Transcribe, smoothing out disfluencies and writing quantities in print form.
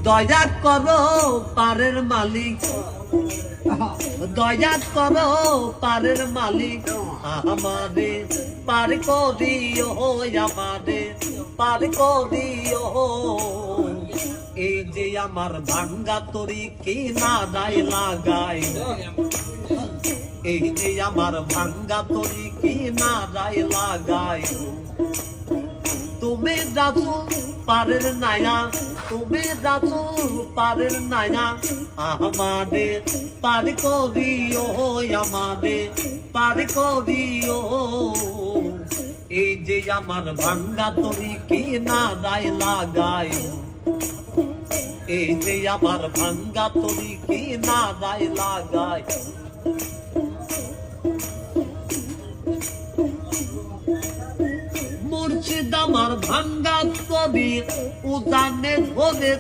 দয়া করো পারের মালিক, দয়া করো পারের মালিক, আমারে পার করিও, আমারে পার করিও। এই যে আমার ভাঙ্গা তরি কি না দায় লাগাই, এই যে আমার ভাঙ্গা তরি কি না দায় লাগাই। তুমি যাচো পারের নায়া, তুমি যাচো পারের নায়া, আমারে পার করিও, আমারে পার করিও। এই যে আমার ভাঙ্গা তরি কি না দায় লাগাই, এই যে আমার ভাঙ্গা তরি কি না দায় লাগাই। মুর্শিদ আমার ভাঙ্গা তরি উদানে ধরে